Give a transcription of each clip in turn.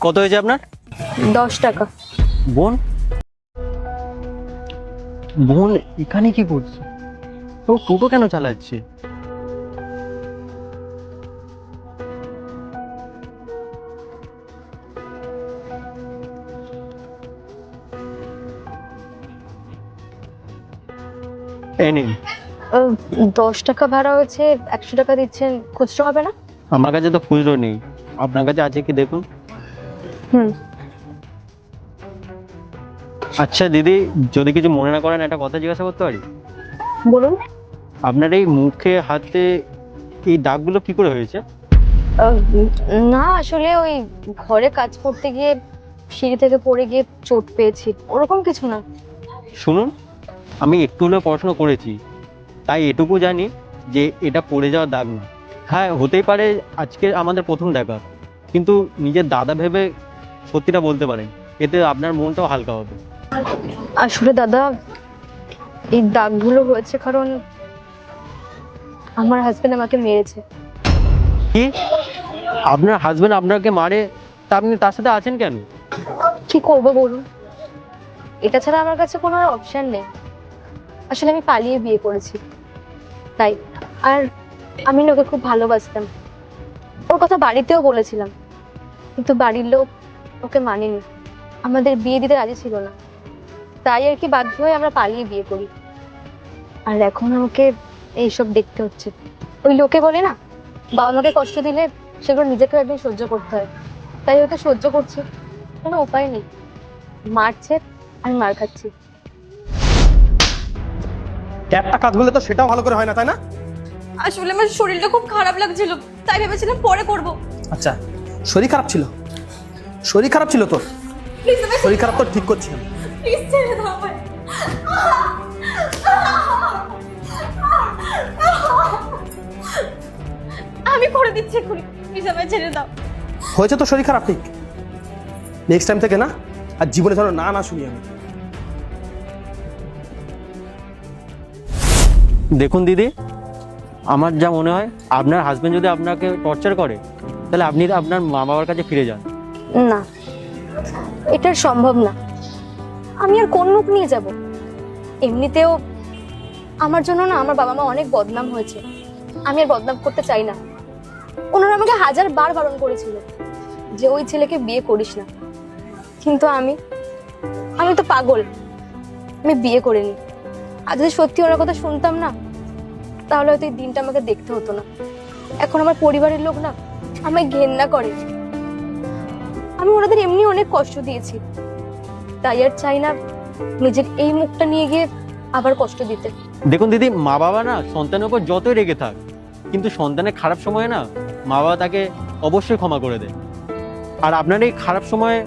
কত হয়েছে আপনার? 10 টাকা। বোন বোন এখানে কি করছে? ও টোটো কেন চালাচ্ছে? এই নিন। 10 টাকা ভাড়া হয়েছে, 100 টাকা দিচ্ছেন, খুচরো হবে না? আমার কাছে তো খুচরো নেই, আপনার কাছে আছে কি দেখুন। হুম। আচ্ছা দিদি, যদি কিছু মনে না করেন একটা কথা জিজ্ঞাসা করতে পারি? বলুন। আপনার এই মুখে হাতে এই দাগগুলো কি করে হয়েছে? না আসলে ওই ঘরে কাজ করতে গিয়ে সিঁড়ি থেকে পড়ে গিয়ে চোট পেয়েছি, ওরকম কিছু না। শুনুন, আমি একটু হলেও পড়াশোনা করেছি, তাই এটুকু জানি যে এটা পড়ে যাওয়ার দাগ না। হ্যাঁ, হতেই পারে আজকে আমাদের প্রথম দেখা, কিন্তু নিজের দাদা ভেবে সত্যিটা বলতে পারেন, এতে আপনার মনটাও হালকা হবে। আসলে দাদা, এই দাগগুলো হয়েছে কারণ আমার হাজবেন্ড আমাকে মেরেছে। কি? আপনার হাজবেন্ড আপনাকে মারে? তা আপনি তার সাথে আছেন কেন? কি করবো বলুন, এটা ছাড়া আমার কাছে কোনো অপশন নেই। আসলে আমি পালিয়ে বিয়ে করেছি তাই। আর আমি না ওকে খুব ভালোবাসতাম, ওর কথা বাড়িতেও বলেছিলাম, কিন্তু বাড়ির লোক ওকে মানেনি, আমাদের বিয়ে দিতে রাজি ছিল না। তাই আর কি বাধ্য হয়ে আমরা পালিয়ে বিয়ে করি। আর এখন আমাকে এইসব দেখতে হচ্ছে। ওই লোকে বলে না, বাবা মাকে কষ্ট দিলে সেগুলো নিজেকে একদিন সহ্য করতে হয়, তাই ওকে সহ্য করছি, কোনো উপায় নেই। মারছে আর মার খাচ্ছি। একটা কাজ বললে তো সেটাও ভালো করে হয় না, তাই না? আসলে আমার শরীরটা খুব খারাপ লাগছিল, তাই ভেবেছিলাম পরে করব। আচ্ছা, শরীর খারাপ ছিল? শরীর খারাপ ছিল তোর? প্লিজ শরীর খারাপ তো ঠিক করছি আমি। প্লিজ ছেড়ে দাও আমায়। আমি করে দিচ্ছি এক্ষুনি, প্লিজ আমায় ছেড়ে দাও। হয়েছে তো শরীর খারাপ, ঠিক। নেক্সট টাইম থেকে না আর জীবনে যেন না না শুনি আমি। দেখুন দিদি, আমার যা মনে হয় আপনার হাজবেন্ড যদি আপনাকে টর্চার করে তাহলে আপনি আপনার মা বাবার কাছে ফিরে যান। না, এটা সম্ভব না। আমি আর কোন মুখ নিয়ে যাব? এমনিতেও আমার জন্য না আমার বাবা মা অনেক বদনাম হয়েছে, আমি আর বদনাম করতে চাই না। ওনারা আমাকে 1000 বার বারণ করেছিল যে ওই ছেলেকে বিয়ে করিস না, কিন্তু আমি তো পাগল, আমি বিয়ে করিনি। আর যদি সত্যি ওনার কথা শুনতাম না, তাহলে হয়তো এই দিনটা আমাকে দেখতে হতো না। এখন আমার পরিবারের লোক না আমায় ঘেন্না করে। আমি ওনাদের এমনি অনেক কষ্ট দিয়েছি, তাই আর চাই না নিজের এই মুখটা নিয়ে গিয়ে আবার কষ্ট দিতে। দেখুন দিদি, মা বাবা না সন্তানের উপর যতই রেগে থাক, কিন্তু সন্তানের খারাপ সময়ে না মা বাবা তাকে অবশ্যই ক্ষমা করে দেয়। আর আপনার এই খারাপ সময়ে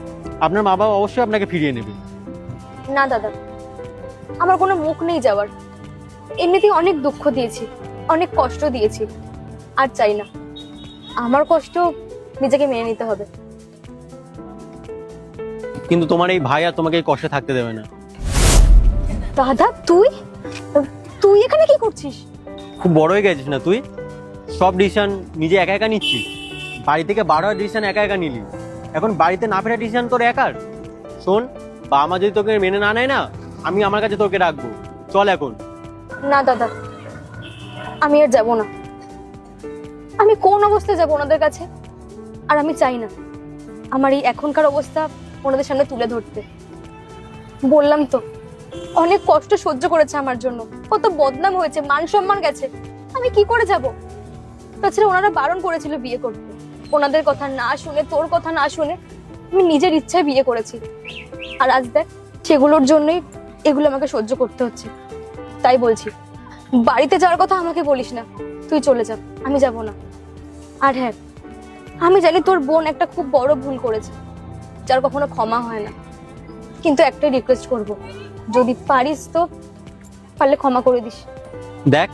আপনার মা বাবা অবশ্যই আপনাকে ফিরিয়ে নেবে। না দাদা, আমার কোনো মুখ নেই যাওয়ার। এমনিতেই অনেক দুঃখ দিয়েছি, অনেক কষ্ট দিয়েছি, আর চাই না। আমার কষ্ট নিজেকে মেনে নিতে হবে। কিন্তু তোমার এই ভাই আর তোমাকে এই কষ্টে থাকতে দেবে না। দাদা, তুই তুই এখানে কি করছিস? খুব বড় হয়ে গেছিস না তুই? সব ডিসিশন নিজে একা একা নিচ্ছিস। বাড়ি থেকে 12 ডিসিশন একা একা নিলি, এখন বাড়িতে না ফেরা ডিসিশন তোর একার। শোন, বাবা মা যদি তোকে মেনে না নেয় না, আমি আমার কাছে তোকে রাখবো। চল এখন। না দাদা, আমি আর যাব না। আমি কোন অবস্থায় যাব ওনাদের কাছে? আর আমি চাই না আমার এই এখনকার অবস্থা ওনাদের সামনে তুলে ধরতে। বললাম তো, অনেক কষ্ট সহ্য করেছে আমার জন্য, কত বদনাম হয়েছে, মান সম্মান গেছে। আমি কি করে যাব? তাছাড়া ওনারা বারণ করেছিল বিয়ে করতে, ওনাদের কথা না শুনে, তোর কথা না শুনে আমি নিজের ইচ্ছায় বিয়ে করেছি। আর আজ দেখ, সেগুলোর জন্যই এগুলো আমাকে সহ্য করতে হচ্ছে। তাই বলছি, বাড়িতে যাওয়ার কথা আমাকে বলিস না, তুই চলে যা, আমি যাব না। আর হ্যাঁ, আমি জানি তোর বোন একটা খুব বড় ভুল করেছে, যার কখনো ক্ষমা হয় না, কিন্তু একটাই রিকোয়েস্ট করব, যদি পারিস তো পারলে ক্ষমা করে দিস। দেখ,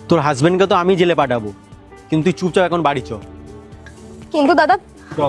তোর হাজবেন্ডকে তো আমি জেলে পাঠাবো, কিন্তু তুই চুপচাপ এখন বাড়ি চ। কিন্তু দাদা, চ।